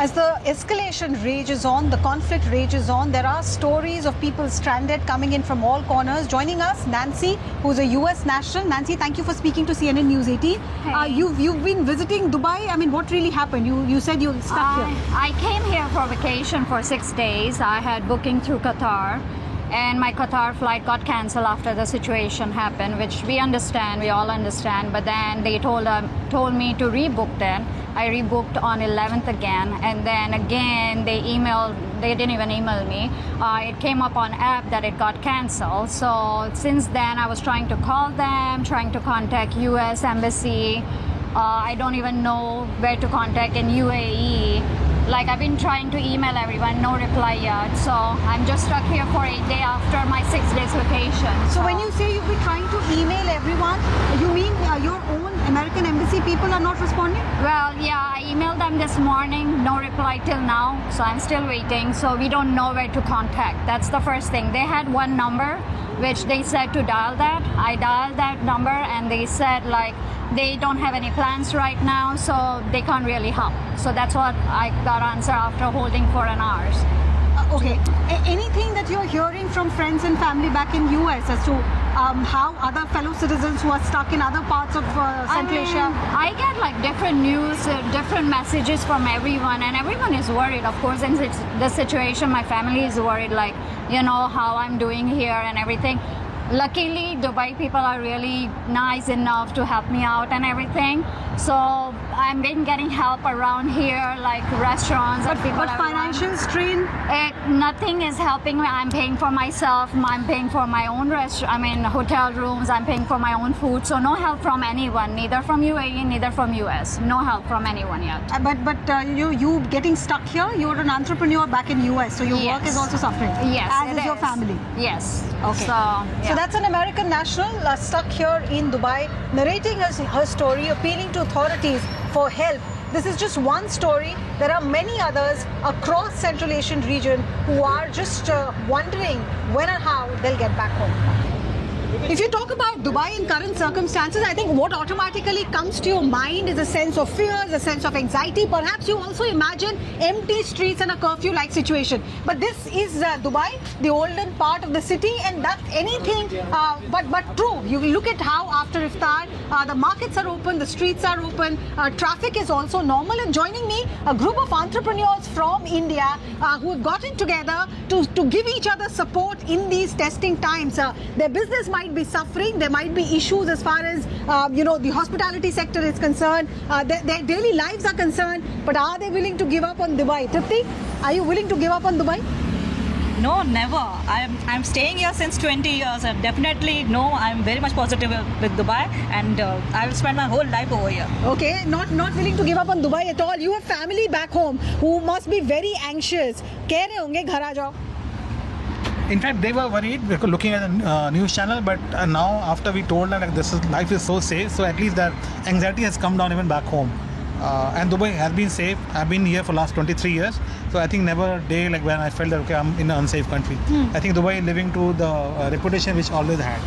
As the escalation rages on, the conflict rages on, there are stories of people stranded coming in from all corners. Joining us, Nancy, who's a US national. Nancy, thank you for speaking to CNN News 18. Hey. You've been visiting Dubai. I mean, what really happened? You said you stuck here. I came here for vacation for 6 days. I had booking through Qatar, and my Qatar flight got cancelled after the situation happened, which we all understand. But then they told me to rebook then. I rebooked on 11th again, and then again they didn't even email me. It came up on app that it got cancelled. So since then I was trying to call them, trying to contact US Embassy. I don't even know where to contact in UAE. Like, I've been trying to email everyone, no reply yet. So I'm just stuck here for 8 days after my 6 days vacation. So when you say you've been trying to email everyone, you mean your own American embassy people are not responding? Well, yeah, I emailed them this morning, no reply till now. So I'm still waiting. So we don't know where to contact. That's the first thing. They had one number, which they said to dial that. I dialed that number and they said like they don't have any plans right now, so they can't really help. So that's what I got answer after holding for an hour. Okay. Anything that you're hearing from friends and family back in US as to how other fellow citizens who are stuck in other parts of Central Asia? I get like different news, different messages from everyone, and everyone is worried. Of course, in the situation, my family is worried, like, you know, how I'm doing here and everything. Luckily, Dubai people are really nice enough to help me out and everything. So I've been getting help around here, like restaurants and people. But financial strain? Nothing is helping me. I'm paying for myself. I'm paying for my own hotel rooms. I'm paying for my own food. So no help from anyone, neither from UAE, neither from US. No help from anyone yet. But you getting stuck here? You're an entrepreneur back in US, so your Yes. work is also suffering. Yes, as it is your family. Yes. Okay. So, yeah. So that's an American national stuck here in Dubai, narrating her story, appealing to authorities for help. This is just one story. There are many others across Central Asian region who are just wondering when and how they'll get back home. If you talk about Dubai in current circumstances, I think what automatically comes to your mind is a sense of fear, a sense of anxiety. Perhaps you also imagine empty streets and a curfew-like situation. But this is Dubai, the olden part of the city, and that's anything but true. You look at how after Iftar, the markets are open, the streets are open, traffic is also normal. And joining me, a group of entrepreneurs from India who have gotten together to give each other support in these testing times. Their business might be suffering, there might be issues as far as the hospitality sector is concerned, their daily lives are concerned, but are they willing to give up on Dubai? Tripti, are you willing to give up on Dubai? No, never. I'm staying here since 20 years, and definitely no, I'm very much positive with Dubai, and I will spend my whole life over here. Okay, not willing to give up on Dubai at all. You have family back home who must be very anxious. कह रहे होंगे घर आ जाओ. In fact, they were worried because looking at the news channel, but now after we told them like life is so safe, so at least that anxiety has come down even back home. And Dubai has been safe. I've been here for last 23 years, so I think never a day like when I felt that okay, I'm in an unsafe country. I think Dubai is living to the reputation which always had.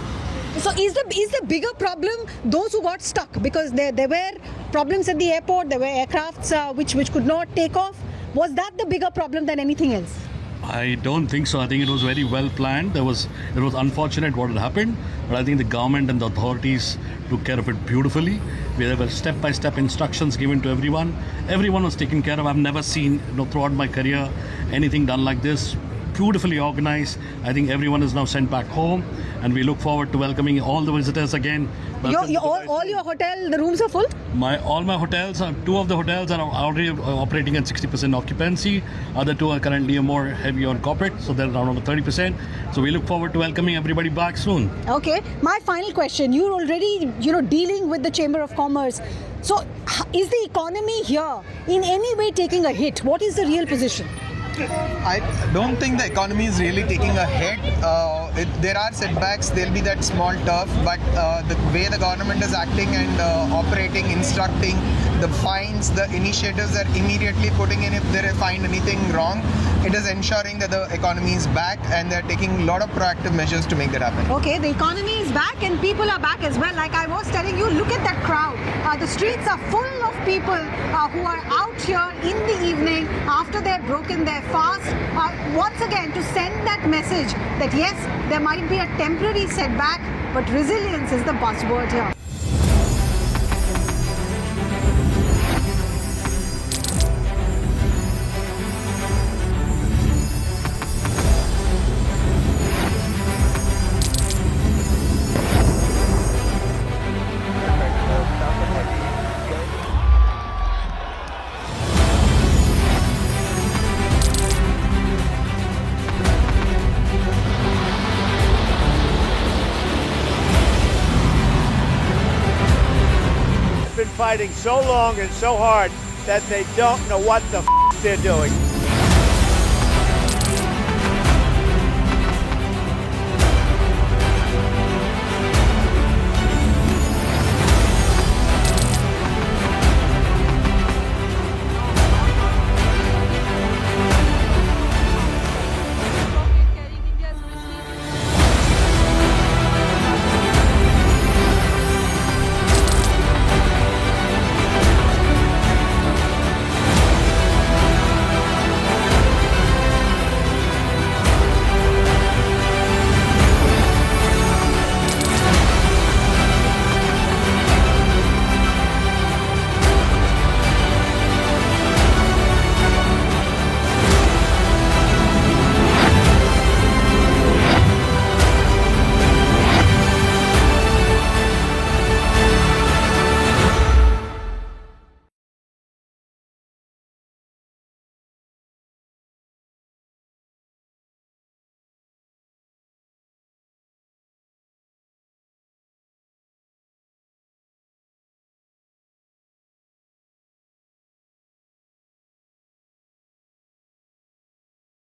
So is the bigger problem those who got stuck, because there were problems at the airport, there were aircrafts which could not take off. Was that the bigger problem than anything else? I don't think so. I think it was very well planned. It was unfortunate what had happened, but I think the government and the authorities took care of it beautifully. There were step-by-step instructions given to everyone. Everyone was taken care of. I've never seen throughout my career anything done like this. Beautifully organized. I think everyone is now sent back home, and we look forward to welcoming all the visitors again. All your hotel, the rooms are full? All my hotels, two of the hotels are already operating at 60% occupancy. Other two are currently more heavy on corporate, so they're around 30%. So we look forward to welcoming everybody back soon. Okay, my final question. You're already dealing with the Chamber of Commerce. So is the economy here in any way taking a hit? What is the real position? I don't think the economy is really taking a hit. there are setbacks. There'll be that small turf, but the way the government is acting and operating, instructing, the fines, the initiatives they're immediately putting in if they find anything wrong, it is ensuring that the economy is back, and they're taking a lot of proactive measures to make that happen. Okay, the economy is back and people are back as well. Like I was telling you, look at that crowd. The streets are full of people who are out here in the evening after they've broken their fast. Once again, to send that message that yes, there might be a temporary setback, but resilience is the buzzword here. Been fighting so long and so hard that they don't know what the they're doing.